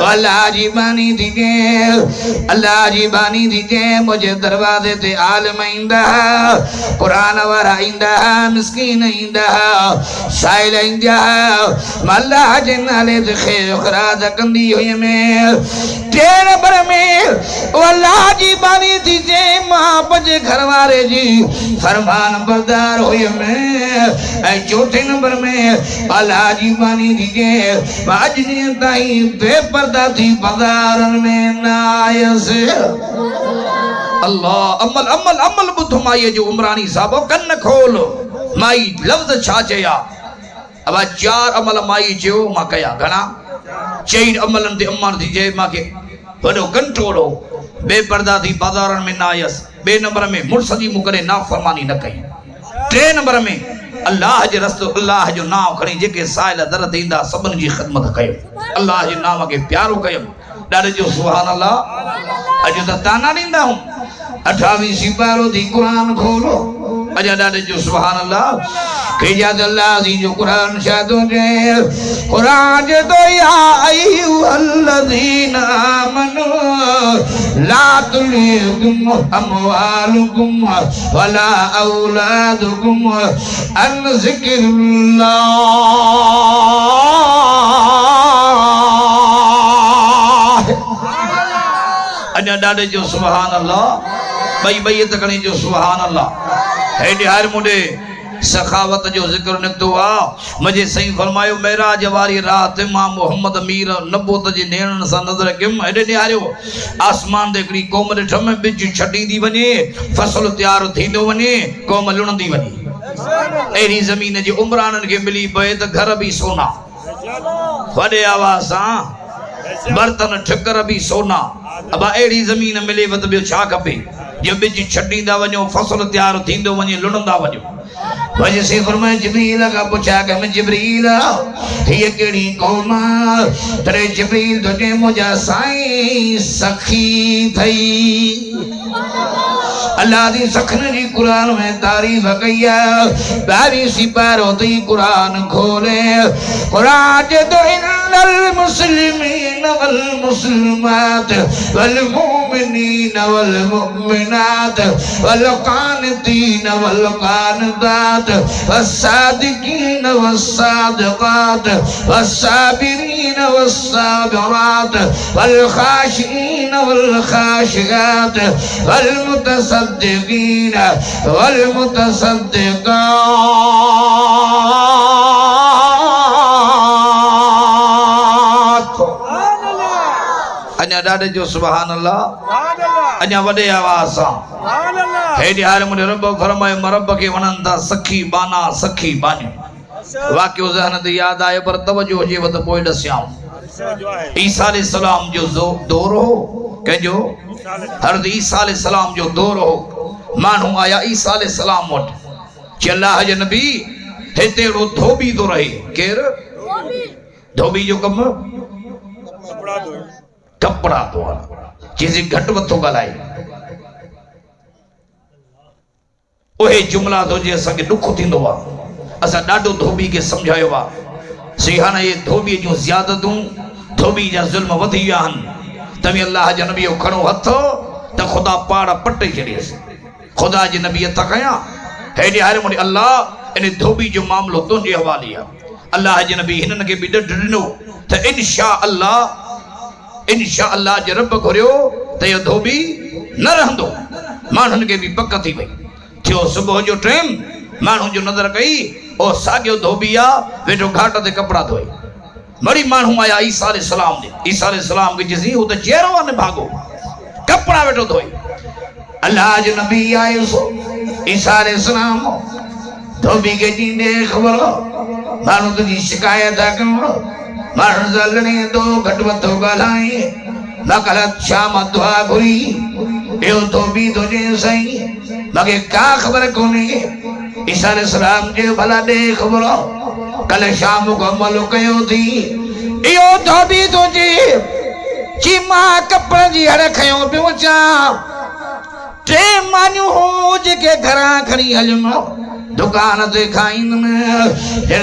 अल्लाह जी बानी थी अल्लाह जी बानी थी मुझे दरवाजे ते आलम इंदा कुरान वारा इंदा मिस्कीन इंदा साइल इंदा अल्लाह जे नाले ते खैर खराज कंदी हुई में तेरे पर में अल्लाह जी बानी थी मां बजे घर वाले जी फरमान बरदार हुई में चौथे नंबर में अल्लाह जी बानी थी आज ताई बेपर्दा थी बाजार में नायस अल्लाह अमल अमल अमल बुध माई जो उमरानी साहब कन खोल माई लफ्ज छा चया अब 4 अमल माई जो मा कया घना 4 अमलन ते अमन थी जे माके वडो कंट्रोल हो बेपर्दा थी बाजार में नायस 2 नंबर में मुर्सदी मुकरे ना फरमानी न कई 3 नंबर में अल्लाह जे रस्तो अल्लाह जो नाम खणी जेके साइल दर दींदा सबन जी खिदमत कयो अल्लाह जे नाम के प्यारो कयो डाले जो सुभान अल्लाह अज त ताना दींदा हूं 28 सिपारो दी कुरान खोलो अज डाले जो सुभान अल्लाह के याद अल्लाह जी जो कुरान शादो जे कुरान जे तो या अय्युहल्लज़ीना आमनू ला तुलहिकुम अमवालुकुम वला औलादुकुम अन ज़िक्रिल्लाह अञा डाले जो सुभान अल्लाह बई बई तकणी जो सुभान अल्लाह हेडे हर मुंडे सखावत जो जिक्र निकतो आ मुझे सही फरमायो मेराज वारी रात मां मोहम्मद अमीर नबूत जी नेणन सा नजर किम हेडे निहारियो आसमान दे एकड़ी कौम दे ठम बिज छटींदी वने फसल तैयार थींदो वने कौम लुणंदी वने एरी जमीन जी उमरानन के मिली पए त घर भी सोना वडे आवाज सा बर्तन ठकर भी सोना अब एड़ी जमीन मिले वत बियो छा खपे जे बिज छटींदा वञो फसल तैयार थींदो वञे लुणंदा वञो वजह से फरमाए जिब्रील का पूछा कि मैं जिब्रील ये केड़ी कौम तेरे जिब्रील तुझे मुझा साईं सखी थई अल्लाह दी सखन जी कुरान में तारीफ कईया 22 सिपारो ती कुरान खोले कुरान जे तो इन्नल मुस्लिमीन वल मुस्लिमात वल मुमिनीन वल मुमिनात वल कानितीन वल कानितात वस्सादिकीन वस्सादिकात वस्साबिरीन वस्साबिरात वल खाशिईन वल खाशियात वल मुतसद्दिकीन वल मुतसद्दिकात अन्या डाडे जो सुभान अल्लाह अन्या वडे आवाज सा हेडे हारे मुने रब फरमाए मरब के वणंदा सखी बाना सखी बानी वाक्यो जहन ते याद आए पर तवज्जो जे वत पोइ दस्याऊं ईसा अलैहि सलाम जो दौर हो के जो हज़रत ईसा अलैहि सलाम जो दौर हो मानू आया ईसा अलैहि सलाम वट कि अल्लाह जे नबी हेते रो धोबी तो रहे केर धोबी जो कम कपड़ा तो चीज़ घट वथो गलाए ओहे जुमला तो जे संगे दुख थींदो आ असा डाडो धोबी के समझायो वा सिहाना ये धोबी जो ज़्यादतूं धोबी जा जुल्म वधी विया हन तभी अल्लाह जे नबी खणो हथ त खुदा पाड़ पटे छड़ियस खुदा जे नबी त कया हेडे हारे मुने अल्लाह इन धोबी जो मामलो तुंजे हवाले आ अल्लाह जे नबी हिनन के भी डड दिनो त इंशा अल्लाह जे रब घुरियो त यो धोबी न रहंदो मानन के भी पक थी वई थियो सुबह जो टाइम मानू जो नजर कई ओ सागियो धोबी आ वेठो घाट ते कपड़ा धोए मरी मानू आया ईसा अलैहि सलाम के जिसी वो तो चेहरो ने भागो कपड़ा वेठो धोए अल्लाह जो नबी आयो सो ईसा अलैहि सलाम धोबी के जीने खबर मानू तुझी शिकायत आ करो मानू जलने दो घटवतो गलाई मकलत शाम दुआ घुरी यो धोबी तुझे सही मगे का खबर कोनी ईसा अलैहि सलाम जे भला दे खबर कल शाम को अमल कयो थी यो धोबी तुझे चीमा कपड़े जी हर खयो पियो चा टे मानियो हो जेके घरा खणी हलमो दुकान ते खाईंदुमि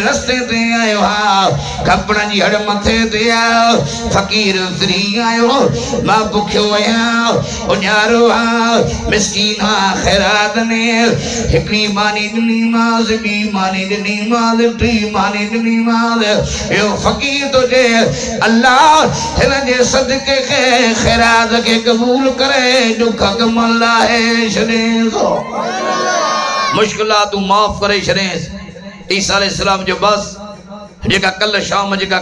रस्ते ते आयो हा कपड़न जी हड़ मथे ते आयो फकीर फ्री आयो मां भुखियो आहियां उन्यारो हा मिस्कीन हा खैरात ने हिकड़ी मानी ॾिनी मांस ॿी मानी ॾिनी मांस टी मानी ॾिनी मांस यो फकीर तो जे अल्लाह हिन जे सदके के खैरात के कबूल करे दुख कमल लाहे छॾे थो मुश्किलातूं माफ़ करे छॾेसि ईसा अलैहिस्सलाम जो बस जेका कल शाम जेका